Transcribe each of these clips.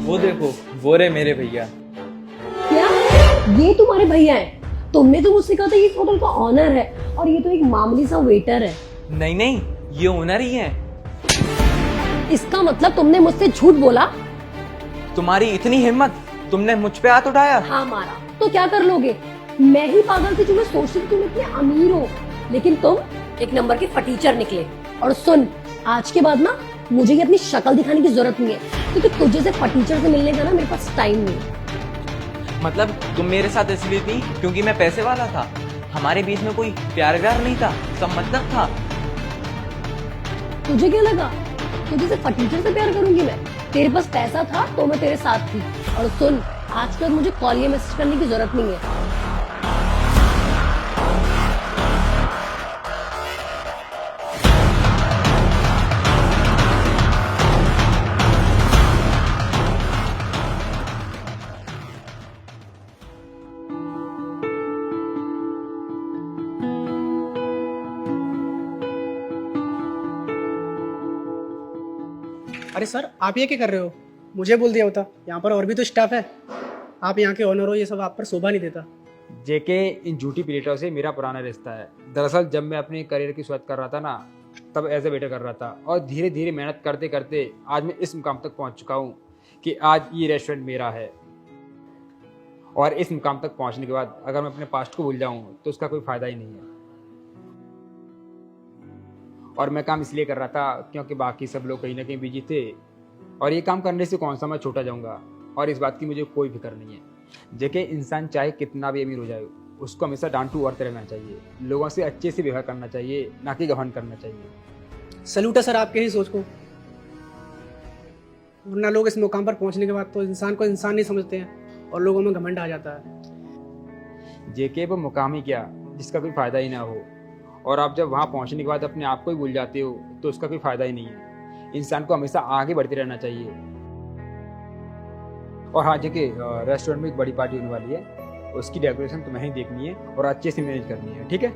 वो देखो, वो रहे मेरे भैया। क्या ये तुम्हारे भैया हैं? तुमने तो मुझसे कहा था ये इस होटल का ऑनर है और ये तो एक मामूली सा वेटर है। नहीं नहीं, ये ओनर ही है। इसका मतलब तुमने मुझसे झूठ बोला? तुम्हारी इतनी हिम्मत, तुमने मुझ पे हाथ उठाया? हाँ मारा तो क्या कर लोगे? मैं ही पागल थी जो मैं सोचती थी तुम इतने अमीर हो, लेकिन तुम एक नंबर के फटीचर निकले। और सुन, आज के बाद ना मुझे ये अपनी शक्ल दिखाने की जरूरत नहीं है, क्योंकि तुझे से फटीचर से मिलने का ना मेरे पास टाइम नहीं है। मतलब तुम मेरे साथ इसलिए थी क्योंकि मैं पैसे वाला था? हमारे बीच में कोई प्यार व्यार नहीं था, सब मतलब था। तुझे क्या लगा तुझे से फटीचर से प्यार करूंगी मैं? तेरे पास पैसा था तो मैं तेरे साथ थी। और सुन, आज के बाद मुझे कॉल या मैसेज करने की जरूरत नहीं है। अरे सर, आप ये क्या कर रहे हो? मुझे बोल दिया होता, यहाँ पर और भी तो स्टाफ है। आप यहाँ के ओनर हो, ये सब आप पर शोभा नहीं देता। जेके, इन झूठी पीड़ितों से मेरा पुराना रिश्ता है। दरअसल जब मैं अपने करियर की शुरुआत कर रहा था ना, तब एज ए वेटर कर रहा था, और धीरे धीरे मेहनत करते करते आज मैं इस मुकाम तक पहुंच चुका हूं कि आज ये रेस्टोरेंट मेरा है। और इस मुकाम तक पहुंचने के बाद अगर मैं अपने पास्ट को भूल जाऊं तो उसका कोई फायदा ही नहीं है। और मैं काम इसलिए कर रहा था क्योंकि बाकी सब लोग कहीं ना कहीं बिजी थे, और ये काम करने से कौन सा मैं छोटा जाऊंगा, और इस बात की मुझे कोई फिक्र नहीं है। जेके, इंसान चाहे कितना भी अमीर हो जाए, उसको हमेशा डाउन टू अर्थ रहना चाहिए, लोगों से अच्छे से व्यवहार करना चाहिए, ना कि घमंड करना चाहिए। सल्यूट है सर आपके ही सोच को। वरना लोग इस मुकाम पर पहुँचने के बाद तो इंसान को इंसान नहीं समझते हैं और लोगों में घमंड आ जाता है। जेके, वो मुकाम ही क्या जिसका कोई फायदा ही ना हो, और आप जब वहाँ पहुँचने के बाद अपने आप को ही भूल जाते हो तो उसका कोई फायदा ही नहीं है। इंसान को हमेशा आगे बढ़ते रहना चाहिए। और हाँ जेके, रेस्टोरेंट में एक बड़ी पार्टी होने वाली है, उसकी डेकोरेशन तुम्हें ही देखनी है और अच्छे से मैनेज करनी है, ठीक है?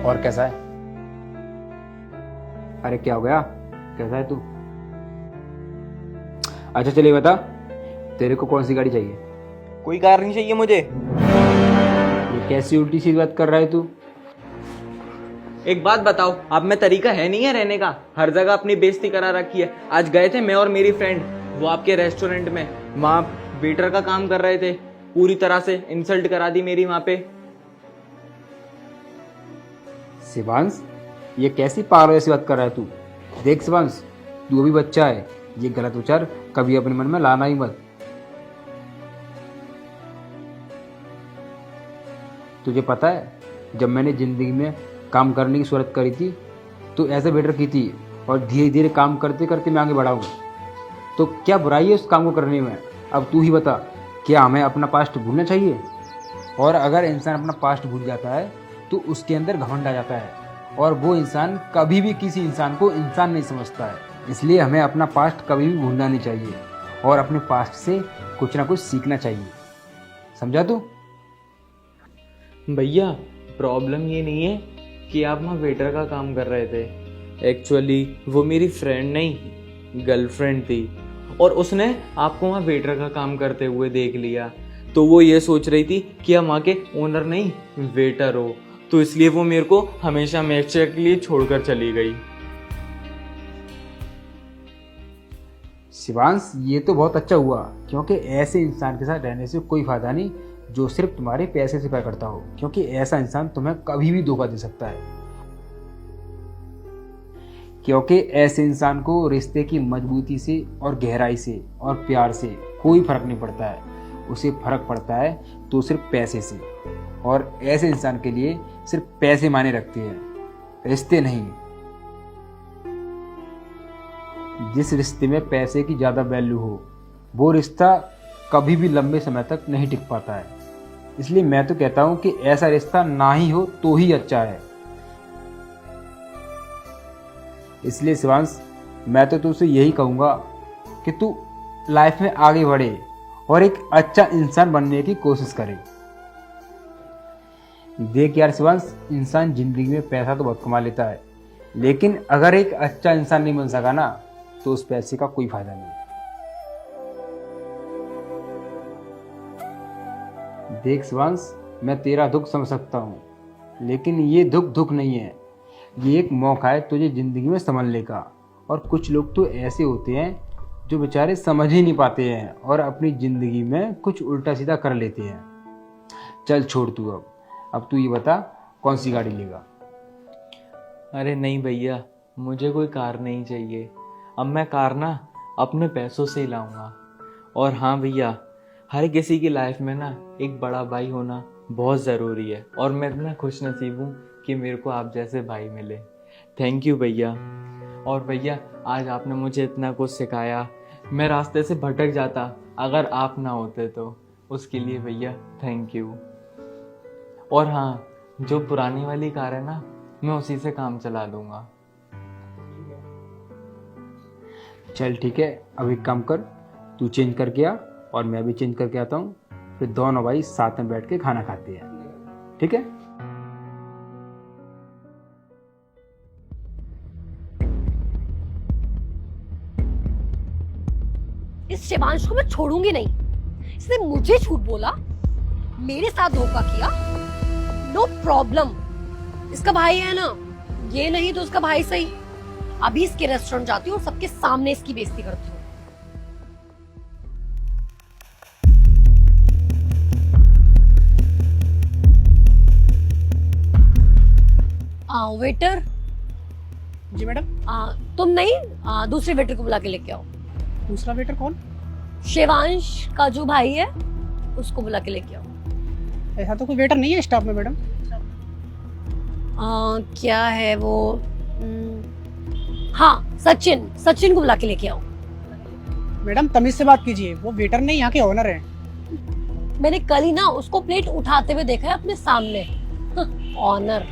और कैसा है? अरे क्या हो गया, कैसा है तू? अच्छा चलिए बता, तेरे को कौन सी गाड़ी चाहिए? कोई कार नहीं चाहिए मुझे। ये कैसी उल्टी सी बात कर रहा है तू? एक बात बताओ, आप में तरीका है नहीं है रहने का? हर जगह अपनी बेइज्जती करा रखी है। आज गए थे मैं और मेरी फ्रेंड वो आपके रेस्टोरेंट में, वहाँ वेटर का काम कर रहे थे, पूरी तरह से इंसल्ट करा दी मेरी वहाँ पे। शिवांश, ये कैसी पागल ऐसी बात कर रहा है तू? देख शिवांश, तू अभी बच्चा है, ये गलत विचार कभी अपने मन में लाना ही मत। तुझे पता है, जब मैंने जिंदगी में काम करने की शुरुआत करी थी तो ऐसे बेटर की थी, और धीरे धीरे काम करते करते मैं आगे बढ़ा हूँ। तो क्या बुराई है उस काम को करने में? अब तू ही बता, क्या हमें अपना पास्ट भूलना चाहिए? और अगर इंसान अपना पास्ट भूल जाता है तो उसके अंदर घमंड आ जाता है, और वो इंसान कभी भी किसी इंसान को इंसान नहीं समझता है। इसलिए हमें अपना पास्ट कभी भी भूलना नहीं चाहिए, और अपने पास्ट से कुछ ना कुछ सीखना चाहिए। समझा तू? भैया, प्रॉब्लम ये नहीं है कि आप वहाँ वेटर का काम कर रहे थे। एक्चुअली वो मेरी फ्रेंड नहीं, गर्लफ्रेंड थी, और उसने आपको वहाँ वेटर का काम करते हुए देख लिया, तो वो ये सोच रही थी कि आप वहाँ के ओनर नहीं वेटर हो, तो इसलिए वो मेरे को हमेशा मैक्चर के लिए छोड़कर चली गई। शिवांश, ये तो बहुत अच्छा हुआ, क्योंकि ऐसे इंसान के साथ रहने से कोई फायदा नहीं जो सिर्फ तुम्हारे पैसे से प्यार करता हो, क्योंकि ऐसा इंसान तुम्हें कभी भी धोखा दे सकता है। क्योंकि ऐसे इंसान को रिश्ते की मजबूती से और गहराई से और प्यार से कोई फर्क नहीं पड़ता है, उसे फर्क पड़ता है तो सिर्फ पैसे से, और ऐसे इंसान के लिए सिर्फ पैसे मायने रखते हैं, रिश्ते नहीं। जिस रिश्ते में पैसे की ज़्यादा वैल्यू हो, वो रिश्ता कभी भी लंबे समय तक नहीं टिक पाता है। इसलिए मैं तो कहता हूँ कि ऐसा रिश्ता ना ही हो तो ही अच्छा है। इसलिए शिवांश, मैं तो तुझसे यही कहूँगा कि तू लाइफ में आगे बढ़े और एक अच्छा इंसान बनने की कोशिश करे। देख यार शिवांश, इंसान जिंदगी में पैसा तो बहुत कमा लेता है, लेकिन अगर एक अच्छा इंसान नहीं बन सका ना तो उस पैसे का कोई फायदा नहीं। देख शिवांश, मैं तेरा दुख समझ सकता हूँ, लेकिन ये दुख नहीं है, ये एक मौका है तुझे जिंदगी में संभलने का। और कुछ लोग तो ऐसे होते हैं जो बेचारे समझ ही नहीं पाते हैं और अपनी ज़िंदगी में कुछ उल्टा सीधा कर लेते हैं। चल छोड़ तू, अब तू ये बता कौन सी गाड़ी लेगा। अरे नहीं भैया, मुझे कोई कार नहीं चाहिए। अब मैं कार ना अपने पैसों से ही लाऊंगा। और हाँ भैया, हर किसी की लाइफ में ना एक बड़ा भाई होना बहुत ज़रूरी है, और मैं इतना खुश नसीब हूँ कि मेरे को आप जैसे भाई मिले। थैंक यू भैया। और भैया, आज आपने मुझे इतना कुछ सिखाया। मैं रास्ते से भटक जाता अगर आप ना होते तो, उसके लिए भैया थैंक यू। और हाँ, जो पुरानी वाली कार है ना, मैं उसी से काम चला लूँगा। चल ठीक है, अब एक काम कर, तू चेंज करके आ और मैं भी चेंज करके आता हूँ, फिर दोनों भाई साथ में बैठ के खाना खाते हैं, ठीक है। इस शिवांश को मैं छोड़ूंगी नहीं। इसने मुझे झूठ बोला, मेरे साथ धोखा किया। नो प्रॉब्लम, इसका भाई है ना, ये नहीं तो उसका भाई सही। अभी इसके रेस्टोरेंट जाती हूँ और सबके सामने इसकी बेइज्जती करती हूँ। वेटर। जी मैडम। तुम नहीं, दूसरे वेटर को बुला के लेके आओ। दूसरा वेटर कौन? शिवांश का जो भाई है, उसको बुला के लेके आओ। ऐसा तो कोई वेटर नहीं है स्टाफ में मैडम। क्या है वो? हाँ, सचिन को बुला के लेके आओ। मैडम तमीज से बात कीजिए, वो वेटर नहीं, यहाँ के ओनर हैं। मैंने कल ही ना उसको प्लेट उठाते हुए देखा है अपने सामने। ऑनर।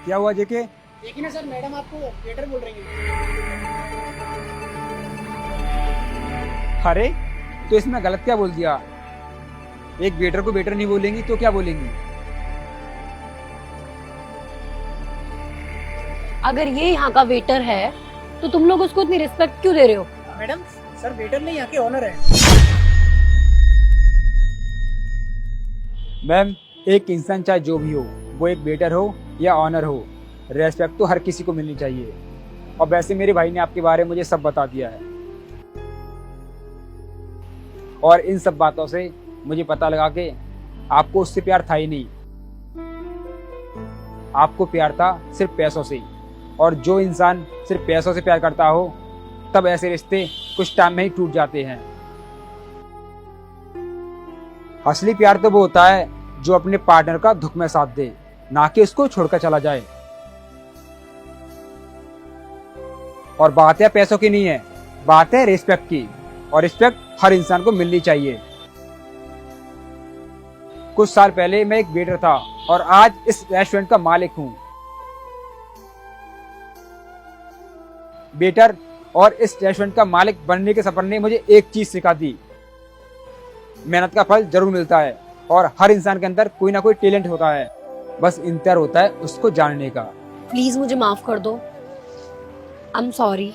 क्या हुआ जेके? देखिए ना सर, मैडम आपको वेटर बोल रही है। अरे तो इसमें गलत क्या बोल दिया? एक वेटर को वेटर नहीं बोलेंगी तो क्या बोलेंगी? अगर ये यहाँ का वेटर है तो तुम लोग उसको इतनी रिस्पेक्ट क्यों दे रहे हो? मैडम सर वेटर नहीं, यहाँ के ओनर है। मैम, एक इंसान चाहे जो भी हो, वो एक वेटर हो या ऑनर हो, रेस्पेक्ट तो हर किसी को मिलनी चाहिए। और वैसे मेरे भाई ने आपके बारे में मुझे सब बता दिया है, और इन सब बातों से मुझे पता लगा कि आपको उससे प्यार था ही नहीं, आपको प्यार था सिर्फ पैसों से। और जो इंसान सिर्फ पैसों से प्यार करता हो, तब ऐसे रिश्ते कुछ टाइम में ही टूट जाते हैं। असली प्यार तो वो होता है जो अपने पार्टनर का दुख में साथ दे, ना कि उसको छोड़कर चला जाए। और बात है पैसों की नहीं है, बात है रिस्पेक्ट की, और रिस्पेक्ट हर इंसान को मिलनी चाहिए। कुछ साल पहले मैं एक वेटर था और आज इस रेस्टोरेंट का मालिक हूं। वेटर और इस रेस्टोरेंट का मालिक बनने के सफर ने मुझे एक चीज सिखा दी, मेहनत का फल जरूर मिलता है और हर इंसान के अंदर कोई ना कोई टैलेंट होता है, बस इंतजार होता है उसको जानने का। प्लीज मुझे माफ कर दो। I am sorry.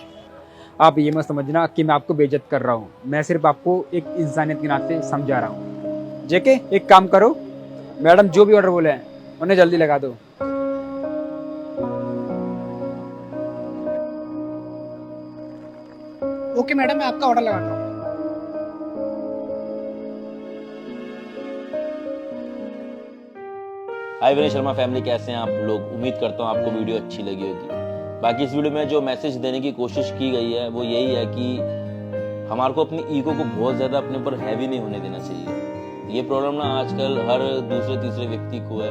आप ये मत समझना कि मैं आपको बेइज्जत कर रहा हूँ, मैं सिर्फ आपको एक इंसानियत के नाते समझा रहा हूँ। जेके, एक काम करो, मैडम जो भी ऑर्डर बोले हैं उन्हें जल्दी लगा दो। ओके मैडम, मैं आपका ऑर्डर लगाता हूँ। हाय विनय शर्मा फैमिली, कैसे हैं आप लोग? उम्मीद करता हूँ आपको वीडियो अच्छी लगी होगी। बाकी इस वीडियो में जो मैसेज देने की कोशिश की गई है वो यही है कि हमारे को अपनी ईगो को बहुत ज़्यादा अपने ऊपर हैवी नहीं होने देना चाहिए। ये प्रॉब्लम ना आजकल हर दूसरे तीसरे व्यक्ति को है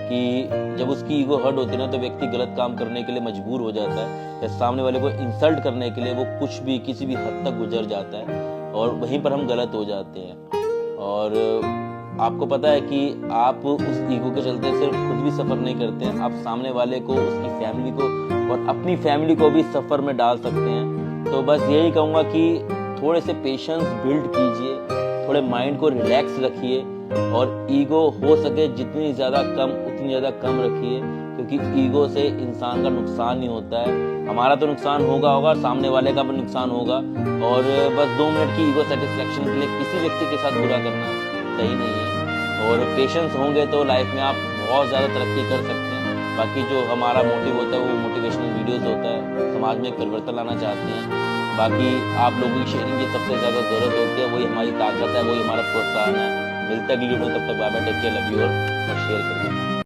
कि जब उसकी ईगो हर्ट होती है ना, तो व्यक्ति गलत काम करने के लिए मजबूर हो जाता है, या सामने वाले को इंसल्ट करने के लिए वो कुछ भी किसी भी हद तक गुजर जाता है, और वहीं पर हम गलत हो जाते हैं। और आपको पता है कि आप उस ईगो के चलते सिर्फ खुद भी सफ़र नहीं करते हैं, आप सामने वाले को, उसकी फैमिली को और अपनी फैमिली को भी सफ़र में डाल सकते हैं। तो बस यही कहूँगा कि थोड़े से पेशेंस बिल्ड कीजिए, थोड़े माइंड को रिलैक्स रखिए और ईगो हो सके जितनी ज़्यादा कम उतनी ज़्यादा कम रखिए, क्योंकि ईगो से इंसान का नुकसान ही होता है। हमारा तो नुकसान होगा, सामने वाले का भी नुकसान होगा। और बस 2 मिनट की ईगो सेटिस्फेक्शन के लिए किसी व्यक्ति के साथ बुरा करना सही नहीं है। और पेशेंस होंगे तो लाइफ में आप बहुत ज़्यादा तरक्की कर सकते हैं। बाकी जो हमारा मोटिव होता है वो मोटिवेशनल वीडियोस होता है, समाज में एक परिवर्तन लाना चाहते हैं। बाकी आप लोगों की शेयरिंग की सबसे ज़्यादा ज़रूरत होती है, वही हमारी ताकत है, वही हमारा प्रोत्साहन है। मिलता है अगली वीडियो, तब तक bye bye, take care, love you all और शेयर करें।